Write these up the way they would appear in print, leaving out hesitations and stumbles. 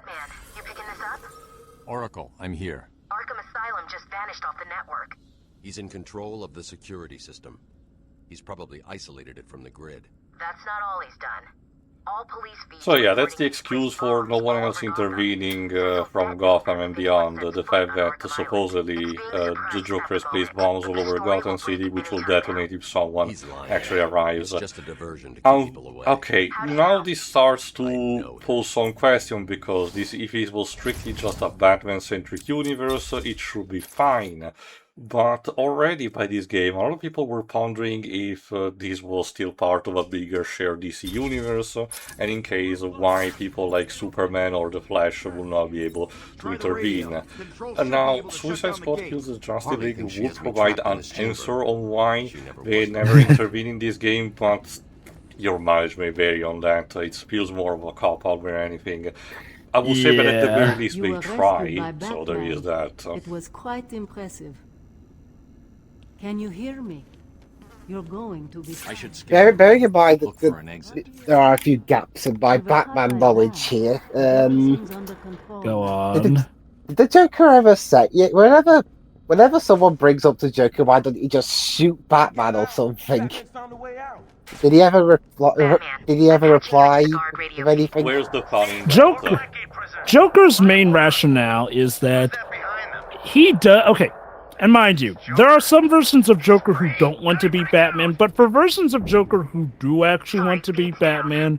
Batman, you picking this up? Oracle, I'm here. Arkham Asylum just vanished off the network. He's in control of the security system. He's probably isolated it from the grid. That's not all he's done. All police feeds So yeah, that's the excuse for no one else intervening from Gotham and beyond. The fact that supposedly the Joker has placed bombs all over Gotham City, which will detonate if someone actually arrives. It's just a diversion to keep people away. Okay, now this starts to pose some question, because this, if it was strictly just a Batman-centric universe, it should be fine. But already by this game, a lot of people were pondering if this was still part of a bigger shared DC universe, and in case why people like Superman or the Flash would not be able to intervene. And now, Suicide Squad Kills the Justice League would provide an answer on why they never intervene in this game, but your mileage may vary on that. It feels more of a cop-out than anything. I would say that at the very least they try, so there is that. It was quite impressive. Can you hear me? You're going to be... I should Bearing in mind look for an exit. there are a few gaps in my Batman knowledge here. Go Did the Joker ever say... Yeah, whenever someone brings up the Joker, why don't he just shoot Batman or something? Did he ever reply with anything? Where's the fun? Joker's main rationale is that he does... Okay, and mind you, there are some versions of Joker who don't want to be Batman, but for versions of Joker who do actually want to be Batman,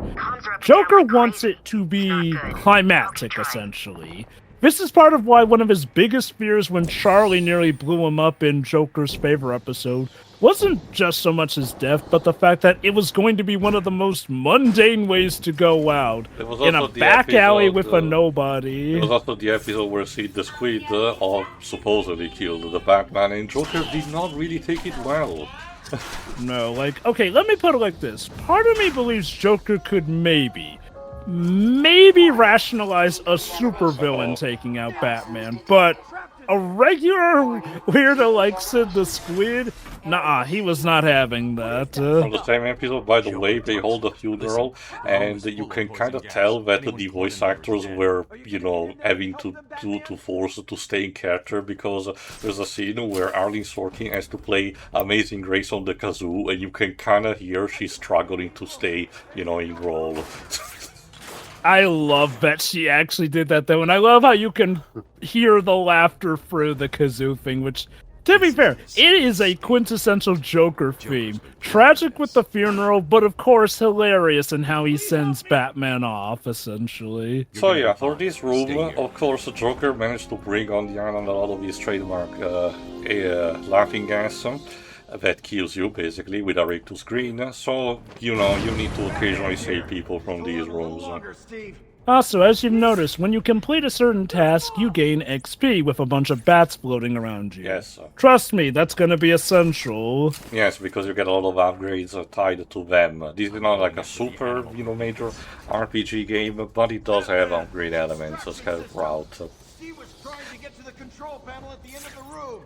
Joker wants it to be climactic, essentially. This is part of why one of his biggest fears when Charlie nearly blew him up in Joker's Favor episode wasn't just so much his death, but the fact that it was going to be one of the most mundane ways to go out, in a back alley with a nobody. It was also the episode where Sid the Squid supposedly killed the Batman, and Joker did not really take it well. No, like, okay, let me put it like this. Part of me believes Joker could maybe rationalize a supervillain taking out Batman, but a regular weirdo like Sid the Squid? Nah, he was not having that. From the same episode, by the way, they hold a funeral, and you can kind of tell that the voice actors were, you know, having to force to stay in character, because there's a scene where Arlene Sorkin has to play Amazing Grace on the kazoo, and you can kind of hear she's struggling to stay, you know, in role. I love that she actually did that, though, and I love how you can hear the laughter through the kazoo thing, which, to be fair, it is a quintessential Joker theme. Tragic with the funeral, but of course hilarious in how he sends Batman off, essentially. So yeah, for this room, of course, the Joker managed to bring on the island a lot of his trademark laughing gas. That kills you, basically, with a rig to screen, so, you know, you need to occasionally save people from these rooms. Also, as you've noticed, when you complete a certain task, you gain XP with a bunch of bats floating around you. Yes. Trust me, that's gonna be essential. Yes, because you get a lot of upgrades tied to them. This is not like a super, you know, major RPG game, but it does have upgrade elements, as kind of route. He was trying to get to the control panel at the end of the room.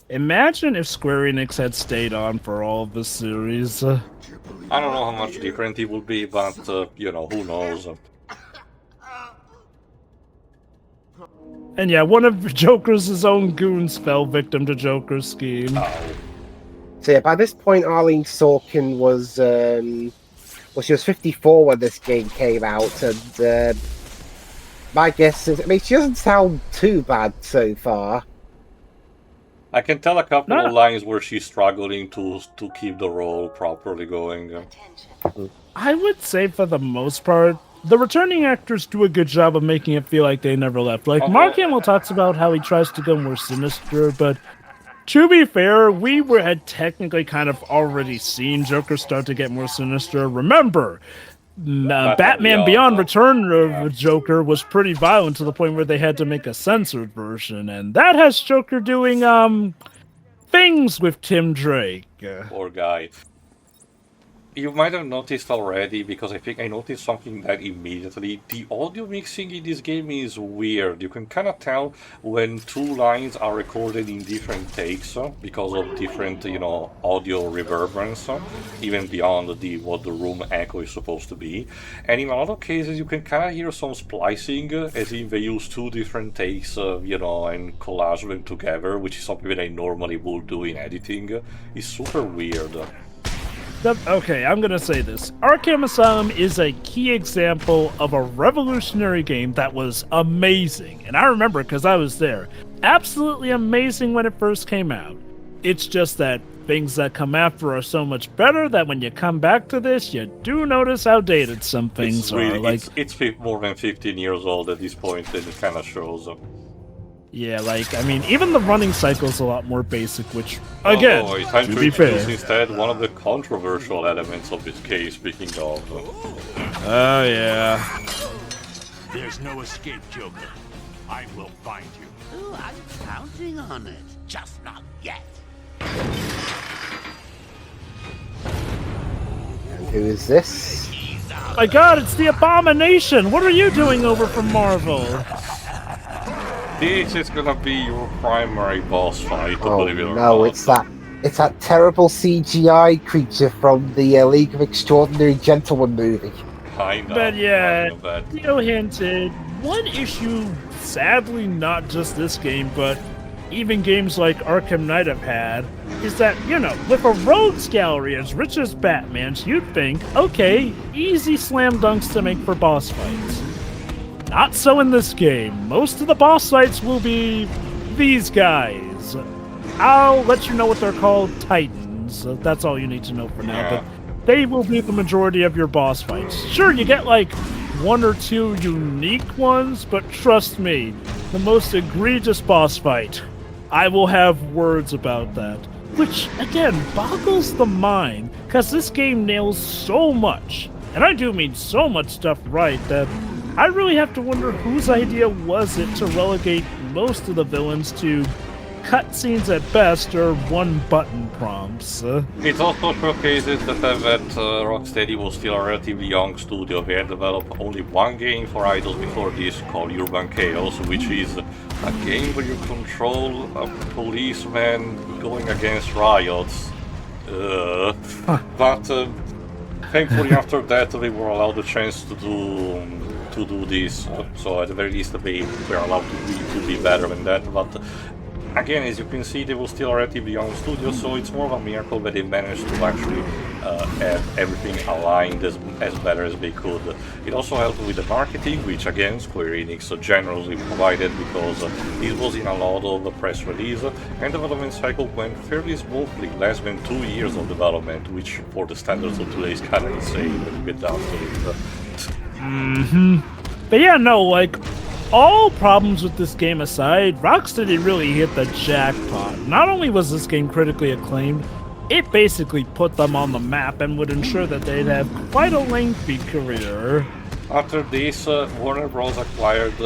Imagine if Square Enix had stayed on for all of the series. I don't know how much different it would be, but, you know, who knows. And yeah, one of Joker's own goons fell victim to Joker's scheme. So yeah, by this point, Arlene Sorkin was, she was 54 when this game came out, and my guess is, I mean, she doesn't sound too bad so far. I can tell a couple of lines where she's struggling to keep the role properly going. I would say for the most part, the returning actors do a good job of making it feel like they never left. Like, Mark Hamill talks about how he tries to go more sinister, but to be fair, we had technically kind of already seen Joker start to get more sinister. Remember, Batman Beyond Return of Joker was pretty violent to the point where they had to make a censored version, and that has Joker doing things with Tim Drake. Poor guy. You might have noticed already, because I think I noticed something that immediately. The audio mixing in this game is weird. You can kind of tell when two lines are recorded in different takes because of different, audio reverberance, even beyond what the room echo is supposed to be. And in a lot of cases, you can kind of hear some splicing, as if they use two different takes, and collage them together, which is something that I normally would do in editing. It's super weird. Okay, I'm gonna say this. Arkham Asylum is a key example of a revolutionary game that was amazing. And I remember because I was there. Absolutely amazing when it first came out. It's just that things that come after are so much better that when you come back to this, you do notice how dated some things are. Like, it's more than 15 years old at this point, and it kind of shows. Yeah, even the running cycle is a lot more basic, which, again, time to to be fair. introduce instead one of the controversial elements of this case, speaking of. Oh, yeah. There's no escape, Joker. I will find you. Oh, I'm counting on it. Just not yet. And who is this? My god, it's the Abomination! What are you doing over from Marvel? This is gonna be your primary boss fight, Oh believe it or no, not. it's that terrible CGI creature from the League of Extraordinary Gentlemen movie. Kinda. But yeah, kind of that. Theo hinted, one issue, sadly not just this game, but even games like Arkham Knight have had, is that, with a rogues gallery as rich as Batman's, you'd think, okay, easy slam dunks to make for boss fights. Not so in this game. Most of the boss fights will be these guys. I'll let you know what they're called, Titans. That's all you need to know for now, Yeah. but they will be the majority of your boss fights. Sure, you get one or two unique ones, but trust me, the most egregious boss fight, I will have words about that. Which, again, boggles the mind, because this game nails so much, and I do mean so much stuff right, that I really have to wonder whose idea was it to relegate most of the villains to cutscenes at best or one-button prompts. It also showcases the fact that Rocksteady was still a relatively young studio. They had developed only one game for idols before this, called Urban Chaos, which is a game where you control a policeman going against riots. But thankfully after that they were allowed the chance to do this, so at the very least they were allowed to be better than that. But again, as you can see, they were still a relatively young studio, so it's more of a miracle that they managed to actually have everything aligned as better as they could. It also helped with the marketing, which again Square Enix generously provided, because this was in a lot of the press release, and development cycle went fairly smoothly, less than 2 years of development, which for the standards of today is kind of insane when you get down to it. But yeah, no, all problems with this game aside, Rocksteady really hit the jackpot. Not only was this game critically acclaimed, it basically put them on the map and would ensure that they'd have quite a lengthy career. After this, Warner Bros. Acquired,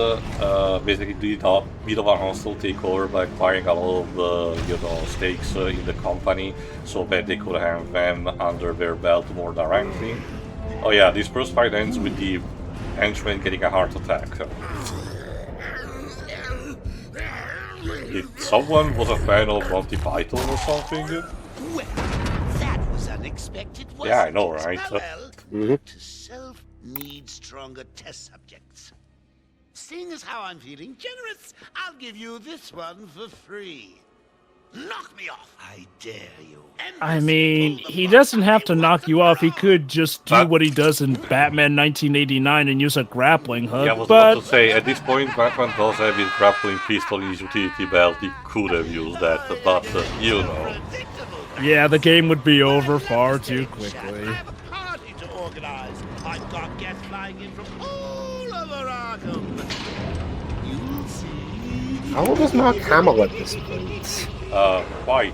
basically did a bit of a hostile takeover by acquiring a lot of the, stakes in the company, so that they could have them under their belt more directly. Oh yeah, this first fight ends with the henchman getting a heart attack. If someone was a fan of Monty Python or something? Well, that was unexpected, wasn't Yeah, I know, it? right? Well, to self need stronger test subjects. Seeing as how I'm feeling generous, I'll give you this one for free. Knock me off, I dare you. I mean, he doesn't have to knock you off. He could just do what he does in Batman 1989 and use a grappling hook. Yeah, I was about to say, at this point, Batman does have his grappling pistol in his utility belt. He could have used that, but, Yeah, the game would be over far too quickly. I have a party to organize. I've got guests flying in from all over Arkham. You'll see. How old is Mark Hamill at this point? Quite.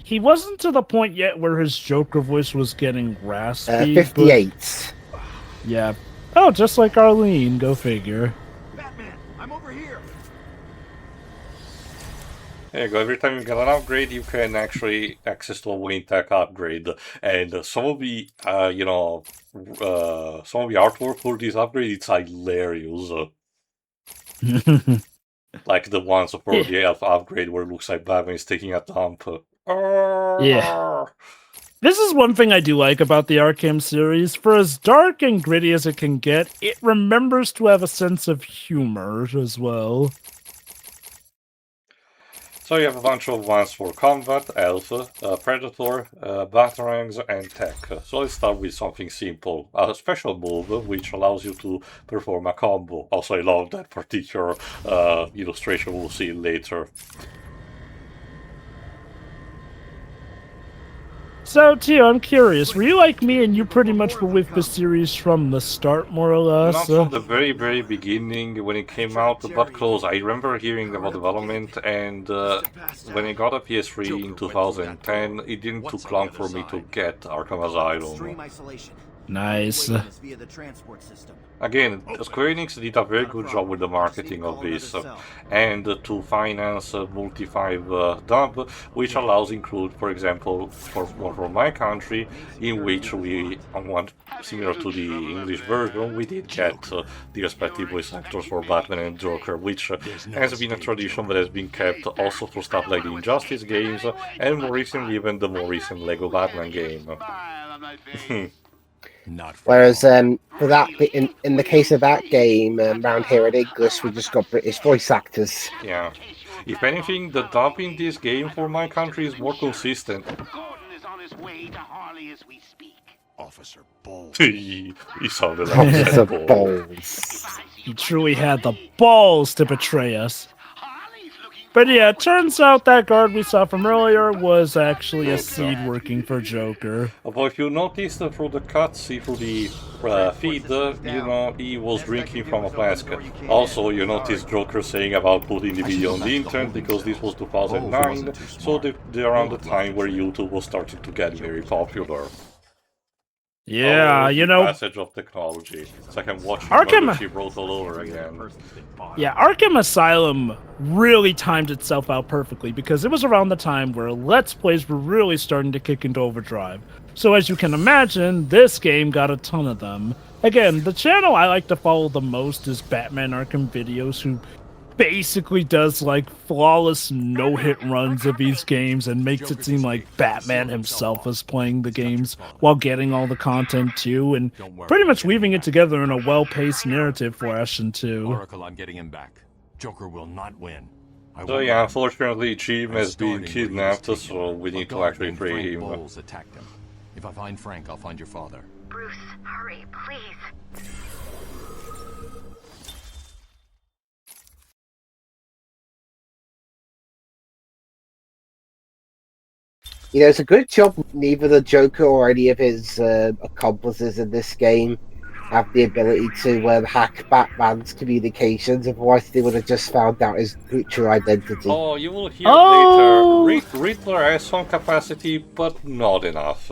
He wasn't to the point yet where his Joker voice was getting raspy. 58. Yeah. Oh, just like Arlene, go figure. Batman, I'm over here. There you go. Every time you get an upgrade, you can actually access to a win tech upgrade, and some of the some of the artwork for this upgrade it's hilarious. Like the ones for the elf upgrade where it looks like Batman is taking a dump. Yeah. This is one thing I do like about the Arkham series. For as dark and gritty as it can get, it remembers to have a sense of humor as well. So you have a bunch of ones for combat, elf, predator, batarangs, and tech. So let's start with something simple. A special move which allows you to perform a combo. Also, I love that particular illustration we'll see later. So, Tio, I'm curious. Were you like me and you pretty much were with the series from the start, more or less? Not from the very, very beginning when it came out, but close. I remember hearing about development, and when I got a PS3 in 2010, it didn't took long for me to get Arkham Asylum. Nice. Again, Square Enix did a very good job with the marketing of this, and to finance multi-5 dub, which allows include, for example, from my country, in which we want, similar to the English version, we did get the respective voice actors for Batman and Joker, which has been a tradition that has been kept also for stuff like the Injustice games, and more recently even the more recent Lego Batman game. Whereas for that, in the case of that game, round here at English, we just got British voice actors. Yeah. If anything, the dub in this game for my country is more consistent. Officer Boles. He sounded like Boles. He truly had the balls to betray us. But yeah, it turns out that guard we saw from earlier was actually a seed working for Joker. Although if you noticed through the cutscene, through the feed, he was drinking from a flask. Also, you noticed Joker saying about putting the video on the internet because this was 2009, so they're around the time where YouTube was starting to get very popular. Yeah, Passage of technology. It's like I'm watching Arkham She wrote all over again. Yeah, Arkham Asylum really timed itself out perfectly because it was around the time where Let's Plays were really starting to kick into overdrive. So as you can imagine, this game got a ton of them. Again, the channel I like to follow the most is Batman Arkham Videos, who basically does like flawless no-hit runs of these games and makes it seem like Batman himself is playing the games while getting all the content too, and pretty much weaving it together in a well-paced narrative fashion too. Oracle, I'm getting him back. Joker will not win. So yeah, unfortunately, Jim has been kidnapped, so we need to actually free him. Boles attacked him. If I find Frank, I'll find your father. Bruce, hurry, please. It's a good job neither the Joker or any of his accomplices in this game have the ability to hack Batman's communications, otherwise they would have just found out his true identity. Oh, you will hear later. Riddler has some capacity, but not enough.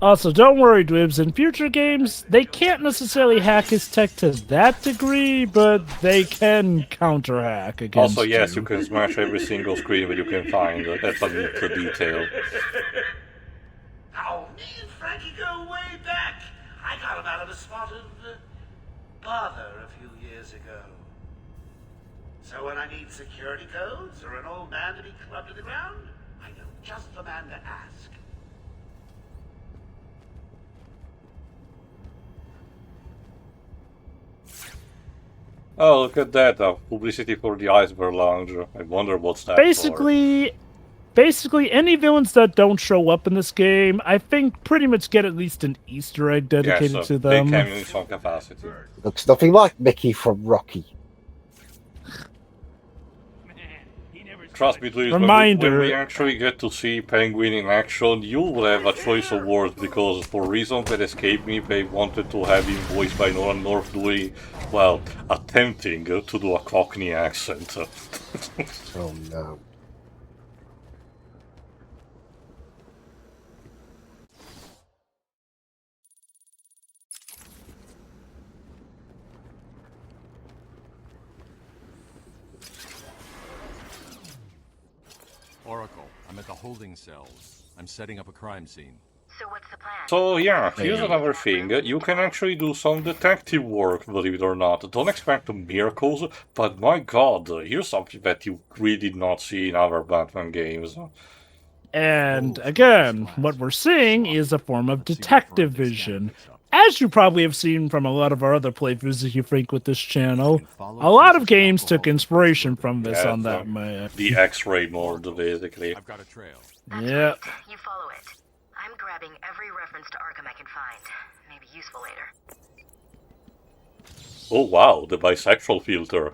Also, don't worry, Dwibs, in future games, they can't necessarily hack his tech to that degree, but they can counter-hack against Also, yes, you can smash every single screen that you can find. That's a neat detail. Oh, me and Frankie go way back. I got him out of a spot of bother a few years ago. So when I need security codes or an old man to be clubbed to the ground, I know just the man to ask. Oh, look at that, publicity for the Iceberg Lounge. I wonder what's that Basically, any villains that don't show up in this game, I think pretty much get at least an Easter egg dedicated to them. They can in some capacity. Looks nothing like Mickey from Rocky. Trust me, please, Reminder. when we actually get to see Penguin in action, you will have a choice of words, because for reasons that escape me, they wanted to have him voiced by Nolan North doing, well, attempting to do a Cockney accent. Oh no. Holding cells. I'm setting up a crime scene. So what's the plan? So yeah, here's another thing. You can actually do some detective work, believe it or not. Don't expect miracles, but my god, here's something that you really did not see in other Batman games. And again, what we're seeing is a form of detective vision. As you probably have seen from a lot of our other playthroughs that you frequent this channel, a lot of games took inspiration from this on that map. The X-ray mode, basically. I've got a trail. Yeah. You follow it. I'm grabbing every reference to Arkham I can find. Maybe useful later. Oh wow, the bisexual filter.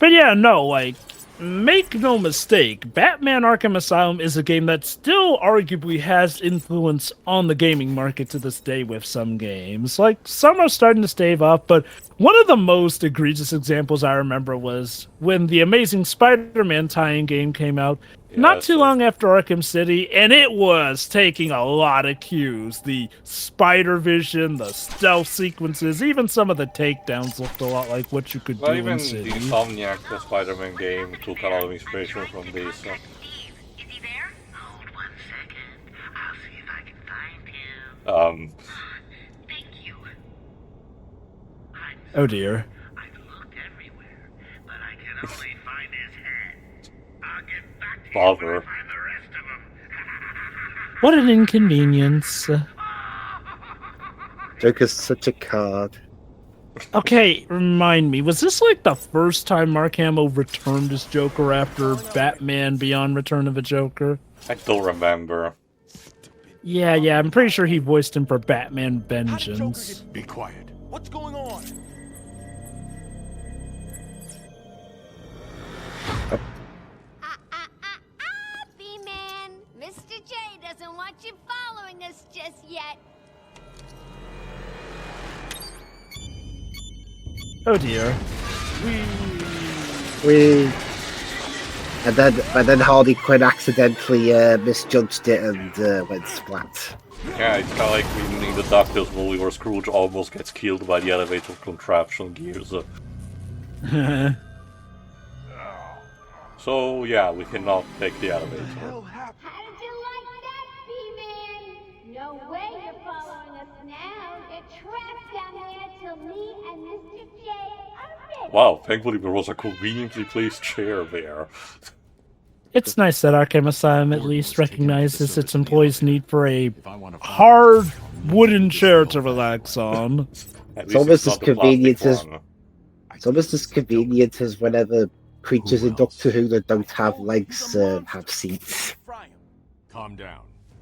But yeah, no, like, make no mistake, Batman Arkham Asylum is a game that still arguably has influence on the gaming market to this day with some games. Like, some are starting to stave off, but one of the most egregious examples I remember was when the Amazing Spider-Man tie-in game came out, not too long after Arkham City, and it was taking a lot of cues. The spider vision, the stealth sequences, even some of the takedowns looked a lot like what you could do Even in City. the Insomniac Spider-Man game took a lot of inspiration from this. Steve, is he there? Hold 1 second. I'll see if I can find him. Thank you. Oh dear. I've looked everywhere, but I can only find his head. I'll get back to Bother. you when I find the rest of them. What an inconvenience. Joker's such a card. Okay, remind me, was this like the first time Mark Hamill returned as Joker after Batman Beyond Return of a Joker? I don't remember. Yeah, I'm pretty sure he voiced him for Batman Vengeance. Be quiet. What's going on? B-Man, Mr. J doesn't want you following us just yet. Oh dear. We. And then Harley Quinn accidentally misjudged it and went splat. Yeah, it's kind of like in the DuckTales movie where Scrooge almost gets killed by the elevator contraption gears. So yeah, we cannot take the elevator. How did you like that, B-Man? No way you're following us now. You're trapped down there till me and Mr. J are ready. Wow, thankfully there was a conveniently placed chair there. It's nice that Arkham Asylum at least recognizes its employees' need for a hard wooden chair to relax on. It's almost as convenient as whenever creatures in Doctor Who that don't have legs have seats. Calm down.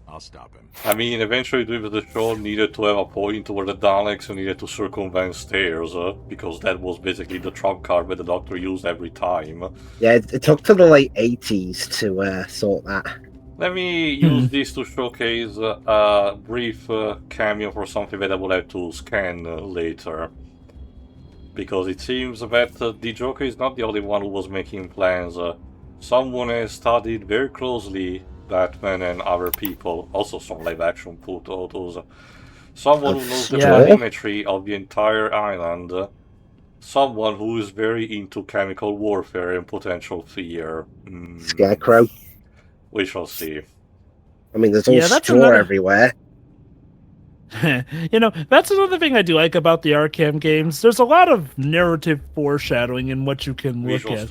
I'll stop him. I mean, eventually the show needed to have a point where the Daleks needed to circumvent stairs, because that was basically the trump card that the Doctor used every time. Yeah, it took to the late 80s to sort that. Let me use this to showcase a brief cameo for something that I will have to scan later. Because it seems that the Joker is not the only one who was making plans. Someone has studied very closely Batman and other people, also some live action photos. Someone who knows the telemetry of the entire island. Someone who is very into chemical warfare and potential fear. Scarecrow. We shall see. I mean, there's all straw everywhere. You know, that's another thing I do like about the Arkham games. There's a lot of narrative foreshadowing in what you can look at.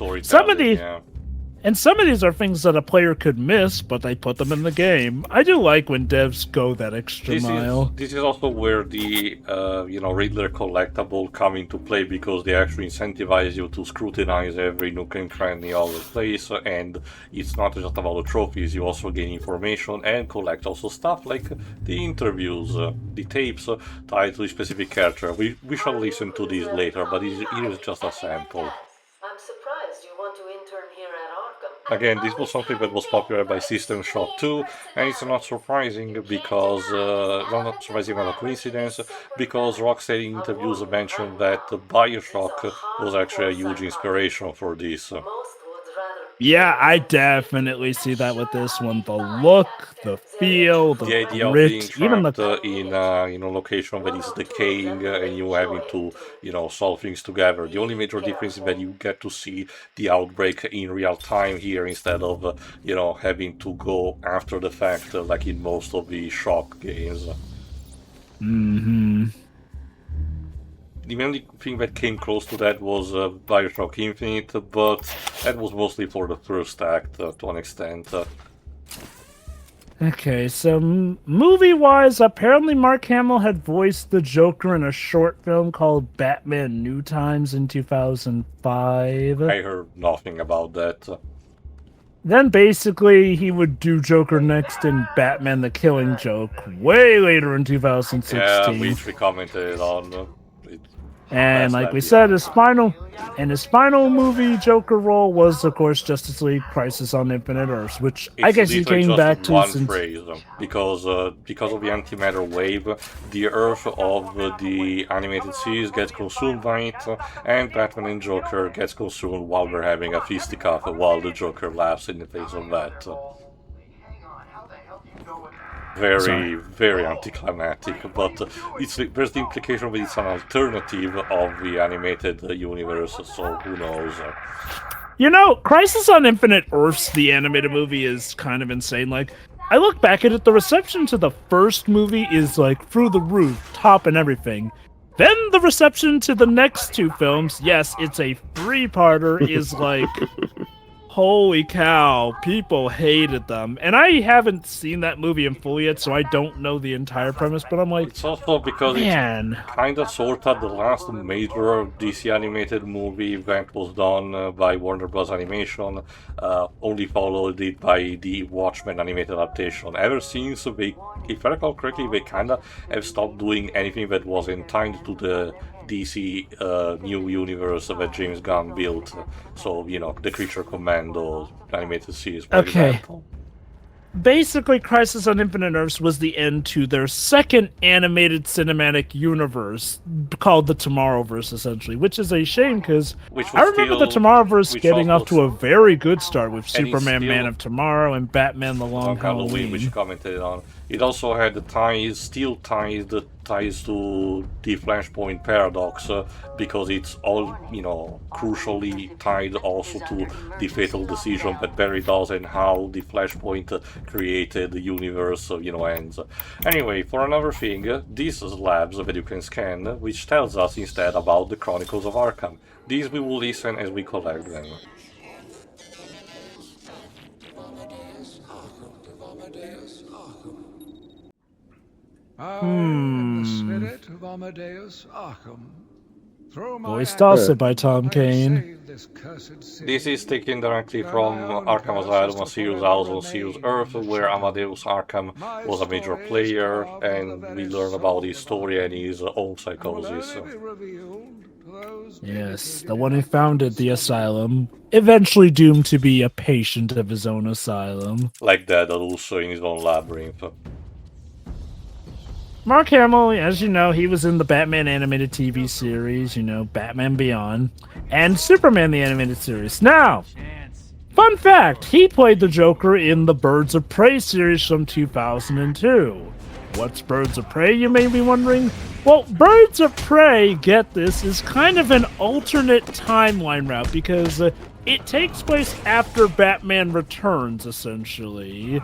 Some of these are things that a player could miss, but they put them in the game. I do like when devs go that extra mile. This is also where the Riddler collectible come into play, because they actually incentivize you to scrutinize every nook and cranny of the place, and it's not just about the trophies. You also gain information and collect also stuff like the interviews, the tapes tied to a specific character. We shall listen to these later, but here is just a sample. I'm surprised you want to intern here at Arkham. Again, this was something that was popular by System Shock 2, and it's not surprising because, not surprising but a coincidence, because Rocksteady interviews mentioned that BioShock was actually a huge inspiration for this. Yeah, I definitely see that with this one. The look, the feel, the idea of being grit, even trapped the... in a location that is decaying and you having to, solve things together. The only major difference is that you get to see the outbreak in real time here instead of, having to go after the fact like in most of the Shock games. Mm-hmm. The only thing that came close to that was Bioshock Infinite, but that was mostly for the first act to an extent. Okay, so movie-wise, apparently Mark Hamill had voiced the Joker in a short film called Batman New Times in 2005. I heard nothing about that. Then basically he would do Joker next in Batman the Killing Joke way later in 2016. Yeah, which we commented on. And like we said, his final movie Joker role was, of course, Justice League Crisis on Infinite Earths, which I guess he came back to one since... phrase, because of the antimatter wave, the Earth of the animated series gets consumed by it, and Batman and Joker gets consumed while we're having a fisticuff while the Joker laughs in the face of that. Very anticlimactic, but there's the implication that it's an alternative of the animated universe, so who knows. Crisis on Infinite Earths, the animated movie, is kind of insane. Like, I look back at it, the reception to the first movie is like through the roof, top and everything. Then the reception to the next two films, yes, it's a three-parter, is like... Holy cow, people hated them. And I haven't seen that movie in full yet, so I don't know the entire premise, but I'm like, it's also because it's kind of sort of the last major DC animated movie that was done by Warner Bros. Animation, only followed it by the Watchmen animated adaptation. Ever since, if I recall correctly, they kind of have stopped doing anything that was tied to the DC new universe that James Gunn built. So, the Creature Commando animated series, for example. Basically, Crisis on Infinite Earths was the end to their second animated cinematic universe called the Tomorrowverse, essentially, which is a shame because I remember the Tomorrowverse getting off to a very good start with Superman Man of Tomorrow and Batman The Long Halloween. Which commented on. It also had ties to the Flashpoint paradox because it's all, crucially tied also to the fatal decision that Barry does and how the Flashpoint created the universe, ends. Anyway, for another thing, these slabs that you can scan, which tells us instead about the Chronicles of Arkham. These we will listen as we collect them. I am the spirit of Amadeus Arkham. Voiced also by Tom Kane. This is taken directly from Arkham Asylum, a serious house on serious Earth, where Amadeus Arkham was a major player, and we learn about his story and his own psychosis. Yes, the one who founded the asylum, eventually doomed to be a patient of his own asylum. Like that, also in his own labyrinth. Mark Hamill, as you know, he was in the Batman animated TV series, Batman Beyond, and Superman the animated series. Now, fun fact, he played the Joker in the Birds of Prey series from 2002. What's Birds of Prey, you may be wondering? Well, Birds of Prey, get this, is kind of an alternate timeline route because it takes place after Batman Returns, essentially.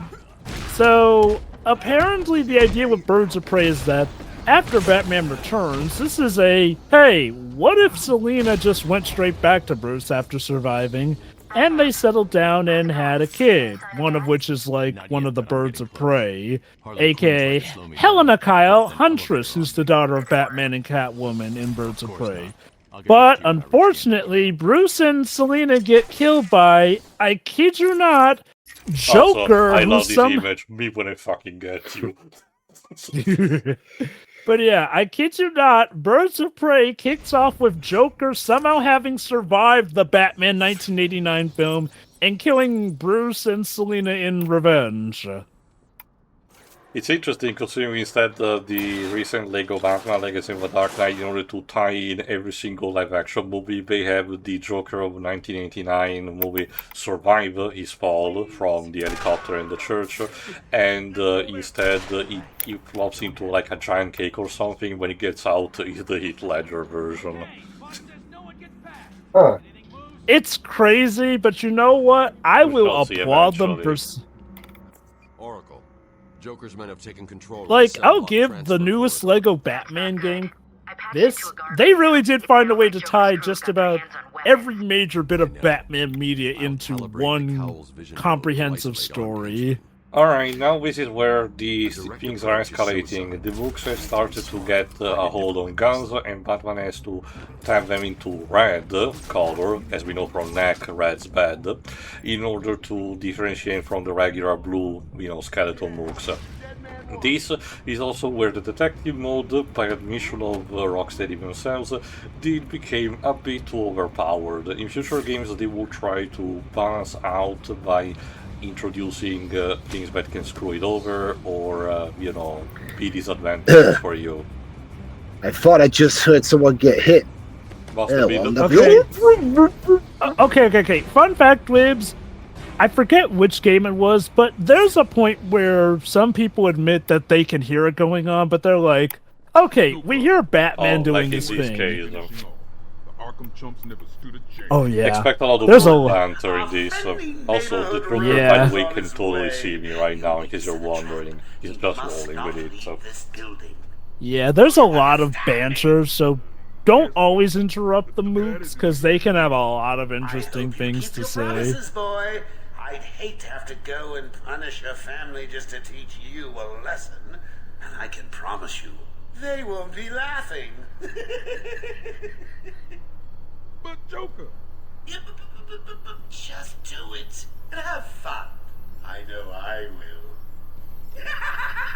So, apparently the idea with Birds of Prey is that after Batman Returns, this is hey, what if Selina just went straight back to Bruce after surviving, and they settled down and had a kid, one of which is like one of the Birds of Prey, aka Helena Kyle, Huntress, who's the daughter of Batman and Catwoman in Birds of Prey. But unfortunately, Bruce and Selina get killed by, I kid you not, Joker. Also, I love this image. Me when I fucking get you. But yeah, I kid you not, Birds of Prey kicks off with Joker somehow having survived the Batman 1989 film and killing Bruce and Selina in revenge. It's interesting considering instead the recent Lego Batman Legacy of the Dark Knight, in order to tie in every single live-action movie, they have the Joker of 1989 movie survive his fall from the helicopter in the church, and instead he flops into like a giant cake or something. When he gets out, is the Heath Ledger version. Huh. It's crazy, but you know what? I We will shall see applaud them eventually. for... Oracle. Joker's men have taken control of Like, the I'll cell-block give the transfer newest corridor. Lego Batman game this. They really did find a way to tie just about every major bit of Batman media into one comprehensive story. Alright, now this is where the things are escalating. The books have started to get a hold on guns, and Batman has to tap them into red color, as we know from neck, red's bad, in order to differentiate from the regular blue, skeleton mooks. This is also where the detective mode, by admission of Rocksteady themselves, did become a bit too overpowered. In future games they will try to balance out by introducing things that can screw it over or, be disadvantageous for you. I thought I just heard someone get hit. Must have been Okay. Fun fact, Wibs. I forget which game it was, but there's a point where some people admit that they can hear it going on, but they're like, okay, we hear Batman doing this thing. Oh yeah. Expect a lot of banter in this. Also, the Joker, by the way, can totally see me right now, in case you're wondering. He's just rolling with it, so... Yeah, there's a lot of banter, so don't always interrupt the mooks, because they can have a lot of interesting things to say. Boy. I'd hate to have to go and punish your family just to teach you a lesson. And I can promise you, they won't be laughing. But Joker! Yeah, but just do it and have fun. I know I will.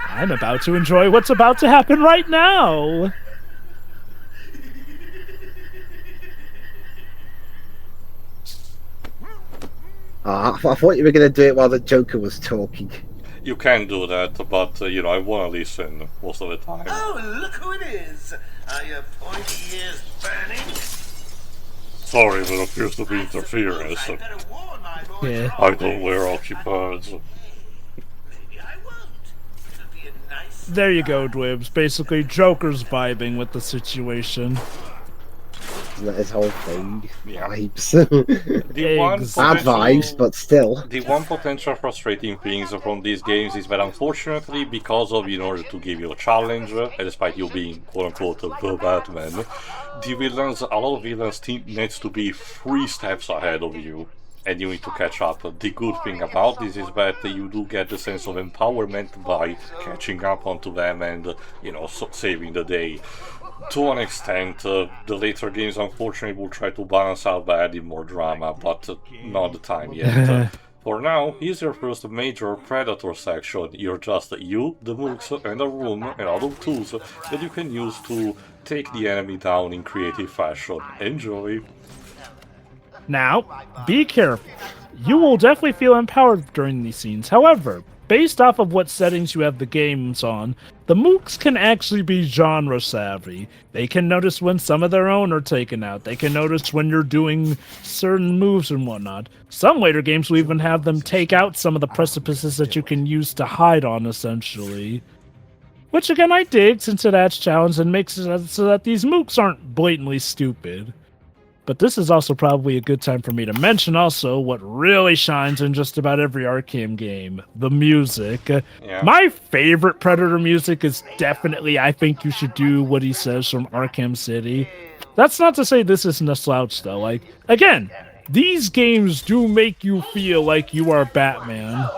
I'm about to enjoy what's about to happen right now. I thought you were going to do it while the Joker was talking. You can do that, but, I want to listen most of the time. Oh, look who it is. Are your pointy ears burning? Sorry, there appears to be interference. Yeah. I don't wear occupieds. There you go, Dwibs. Basically, Joker's vibing with the situation. That his whole thing. Yeah. Vibes. Bad vibes, but still. The one potential frustrating thing from these games is that unfortunately, because of in order to give you a challenge, despite you being quote-unquote the Batman, a lot of villains needs to be 3 steps ahead of you. And you need to catch up. The good thing about this is that you do get the sense of empowerment by catching up onto them and, saving the day. To an extent, the later games unfortunately will try to balance out by adding more drama, but not the time yet. For now, here's your first major Predator section. You're just you, the mooks, and a room and other tools that you can use to take the enemy down in creative fashion. Enjoy! Now, be careful. You will definitely feel empowered during these scenes. However, based off of what settings you have the games on, the mooks can actually be genre savvy. They can notice when some of their own are taken out. They can notice when you're doing certain moves and whatnot. Some later games will even have them take out some of the precipices that you can use to hide on, essentially. Which again I dig, since it adds challenge and makes it so that these mooks aren't blatantly stupid. But this is also probably a good time for me to mention also what really shines in just about every Arkham game, the music. Yeah. My favorite Predator music is definitely I Think You Should Do What He Says from Arkham City. That's not to say this isn't a slouch though. Like, again, these games do make you feel like you are Batman.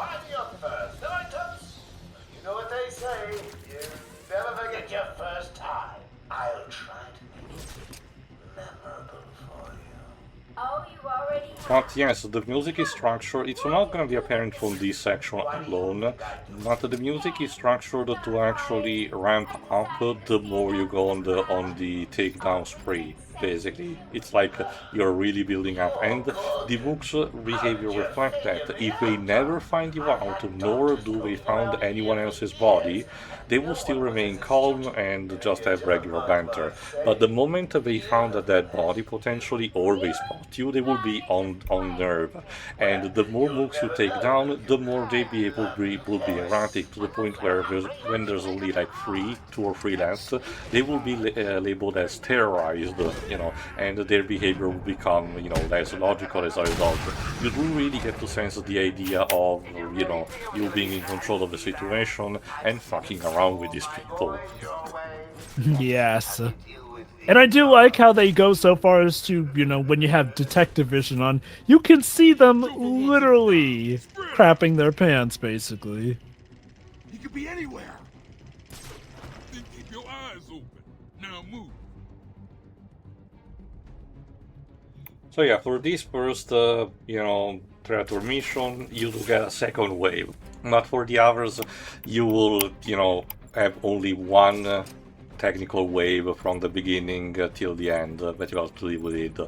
But yes, the music is structured, it's not going to be apparent from this section alone, but the music is structured to actually ramp up the more you go on the takedown spree. basically. It's like you're really building up, and the book's behavior reflect that. If they never find you out, nor do they find anyone else's body, they will still remain calm and just have regular banter. But the moment they found a dead body, potentially, or they spot you, they will be on nerve. And the more mooks you take down, the more they will be erratic, to the point where when there's only like 2 or 3 left, they will be labeled as terrorized, and their behavior will become, less logical as a result. You do really get to sense the idea of, you being in control of the situation and fucking around with these people. Yes. And I do like how they go so far as to, when you have detective vision on, you can see them literally crapping their pants, basically. He could be anywhere. Then keep your eyes open. Now move. So yeah, for this first, Predator mission, you will get a second wave. But for the others, you will, have only one technical wave from the beginning till the end that you have to deal with it.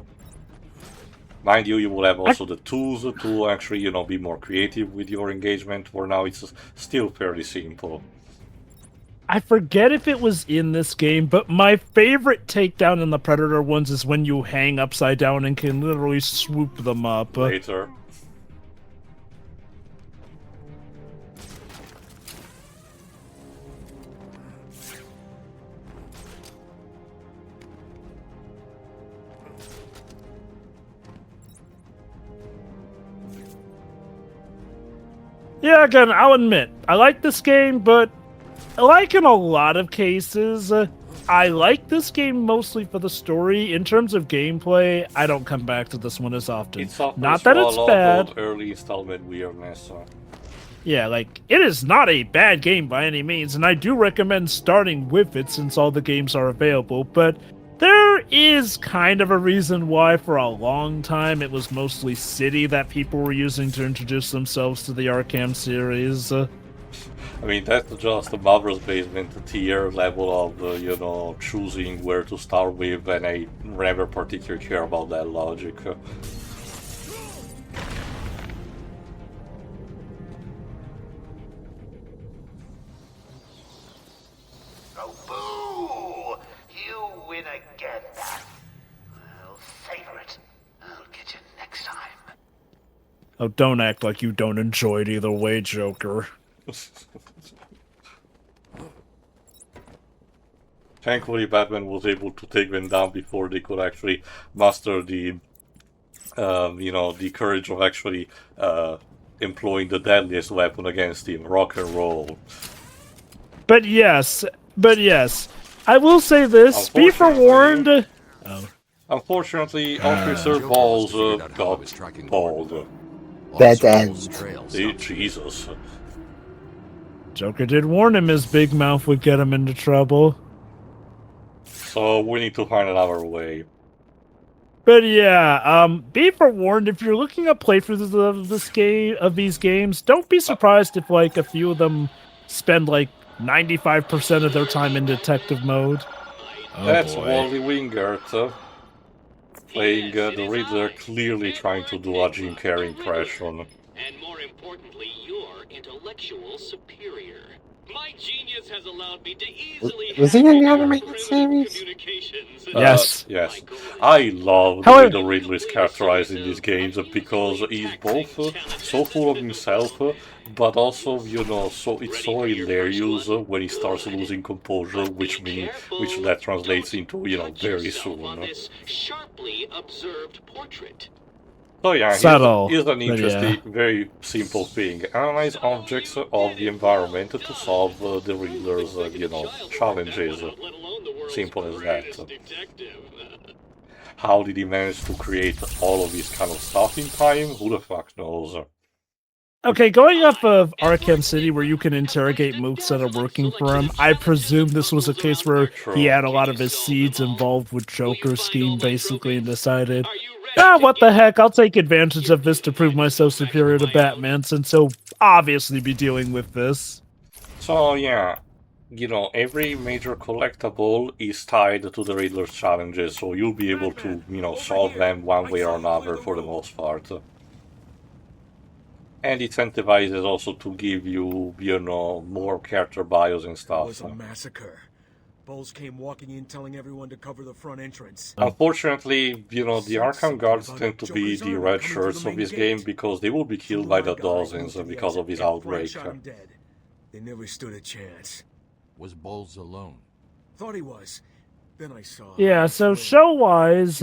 Mind you, you will have also the tools to actually, be more creative with your engagement. For now, it's still fairly simple. I forget if it was in this game, but my favorite takedown in the Predator ones is when you hang upside down and can literally swoop them up. Later. Yeah, again, I'll admit, I like this game, but like in a lot of cases, I like this game mostly for the story. In terms of gameplay, I don't come back to this one as often. It suffers not that it's a lot bad. of early installment weirdness. Yeah, like, it is not a bad game by any means, and I do recommend starting with it since all the games are available, but there is kind of a reason why for a long time it was mostly City that people were using to introduce themselves to the Arkham series. I mean, that's just the Mother's Basement tier level of, choosing where to start with, and I never particularly care about that logic. Oh, boo! You win again, Bat. I'll savor it. I'll get you next time. Oh, don't act like you don't enjoy it either way, Joker. Thankfully, Batman was able to take them down before they could actually muster the, the courage of actually employing the deadliest weapon against him, rock and roll. But yes, I will say this, be forewarned. Unfortunately, Officer Boles got bald. Dead end. Jesus. Joker did warn him his big mouth would get him into trouble. So we need to find another way. But yeah, be forewarned, if you're looking at playthroughs of these games, don't be surprised if like a few of them spend like 95% of their time in detective mode. That's Wally Wingert playing the Riddler, clearly trying to do a Jim Carrey impression. And more importantly, your intellectual superior. My genius has allowed me to easily was he in the animated series? Yes. Yes. I love the way the Riddler is characterized in these games because he's both so full of himself, but also, so it's so hilarious when he starts losing composure, which that translates into, very soon. Sharply observed portrait. So yeah, here's an interesting, very simple thing. Analyze objects of the environment to solve the Riddler's, challenges. Simple as that. How did he manage to create all of this kind of stuff in time? Who the fuck knows? Okay, going off of Arkham City, where you can interrogate mooks that are working for him, I presume this was a case where he had a lot of his seeds involved with Joker's scheme, basically, and decided, what the heck, I'll take advantage of this to prove myself superior to Batman, since he'll obviously be dealing with this. So, yeah, you know, every major collectible is tied to the Riddler's challenges, so you'll be able to, you know, solve them one way or another for the most part. And it incentivizes also to give you, you know, more character bios and stuff. It was a massacre. Boles came walking in telling everyone to cover the front entrance. Unfortunately, you know, the Arkham guards tend to be the red shirts of this game because they will be killed by the dozens because of this outbreak. They never stood a chance. Was Boles alone? Thought he was. Then I saw. Yeah, so show-wise,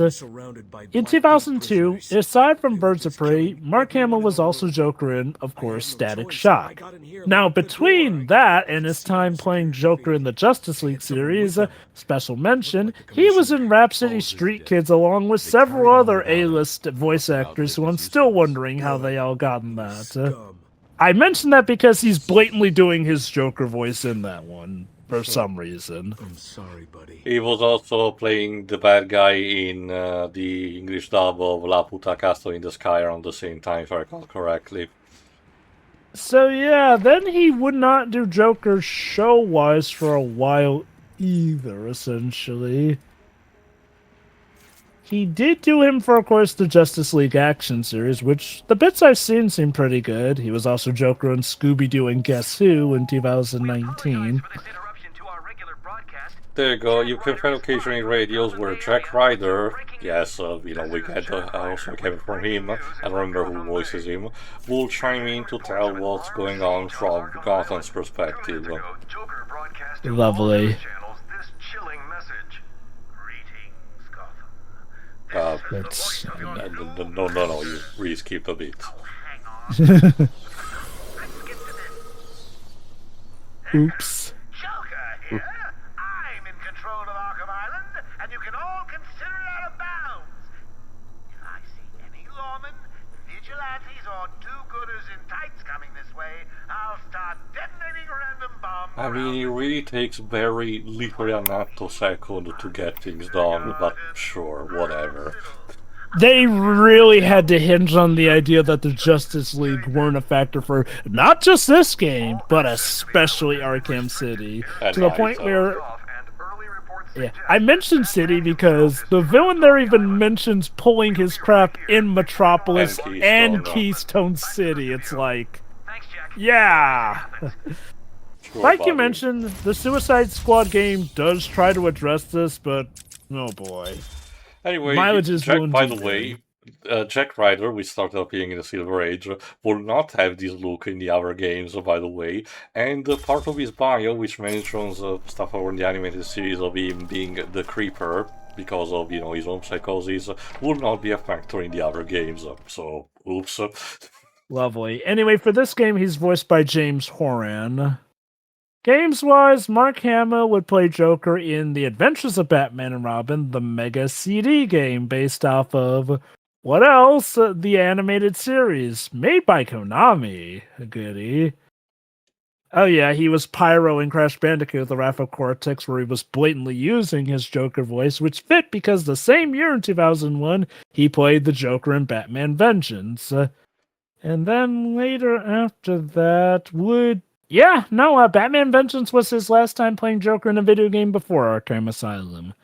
in 2002, aside from Birds of Prey, Mark Hamill was also Joker in, of course, Static Shock. Now, between that and his time playing Joker in the Justice League series, special mention, he was in Rhapsody Street Kids along with several other A-list voice actors who I'm still wondering how they all got in that. I mention that because he's blatantly doing his Joker voice in that one. For some reason. I'm sorry, buddy. He was also playing the bad guy in the English dub of La Puta Castle in the Sky around the same time, if I recall correctly. So yeah, then he would not do Joker show-wise for a while either, essentially. He did do him for, of course, the Justice League action series, which the bits I've seen seem pretty good. He was also Joker in Scooby-Doo and Guess Who in 2019. There you go, you can find occasionally radios where Jack Ryder, yes, you know, we get also came from him, I don't remember who voices him, will chime in to tell what's going on from Gotham's perspective. Lovely. No, you really skipped a bit. Oops. I'm in control of Arkham Island, and you can all consider it out of bounds. If I see any lawmen, vigilantes, or do-gooders in tights coming this way, I'll start detonating random bombs. I mean, it really takes very literally a nanosecond to get things done, but sure, whatever. They really had to hinge on the idea that the Justice League weren't a factor for not just this game, but especially Arkham City. To the point where... Yeah, I mentioned City because the villain there even mentions pulling his crap in Metropolis and Keystone City. It's like... Yeah! Like you mentioned, the Suicide Squad game does try to address this, but... Oh boy. Anyway, Jack, by the way, Jack Ryder, which started appearing in the Silver Age, will not have this look in the other games, by the way, and part of his bio, which mentions stuff over in the animated series of him being the Creeper, because of, you know, his own psychosis, will not be a factor in the other games, so, oops. Lovely. Anyway, for this game, he's voiced by James Horan. Games-wise, Mark Hamill would play Joker in The Adventures of Batman and Robin, the Mega CD game based off of, what else? The animated series, made by Konami. Goody. Oh yeah, he was Pyro in Crash Bandicoot, The Wrath of Cortex, where he was blatantly using his Joker voice, which fit because the same year in 2001, he played the Joker in Batman Vengeance. And then later after that would... Yeah, no, Batman Vengeance was his last time playing Joker in a video game before Arkham Asylum.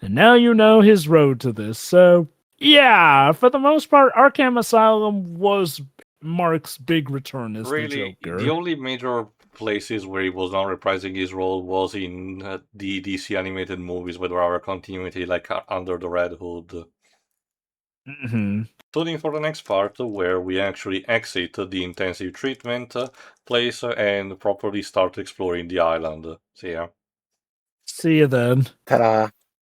And now you know his road to this, so... Yeah, for the most part, Arkham Asylum was Mark's big return as the Joker. The only major places where he was not reprising his role was in the DC animated movies with our continuity, like Under the Red Hood. Tuning for the next part, where we actually exit the intensive treatment place and properly start exploring the island. See ya. See you then. Ta-da.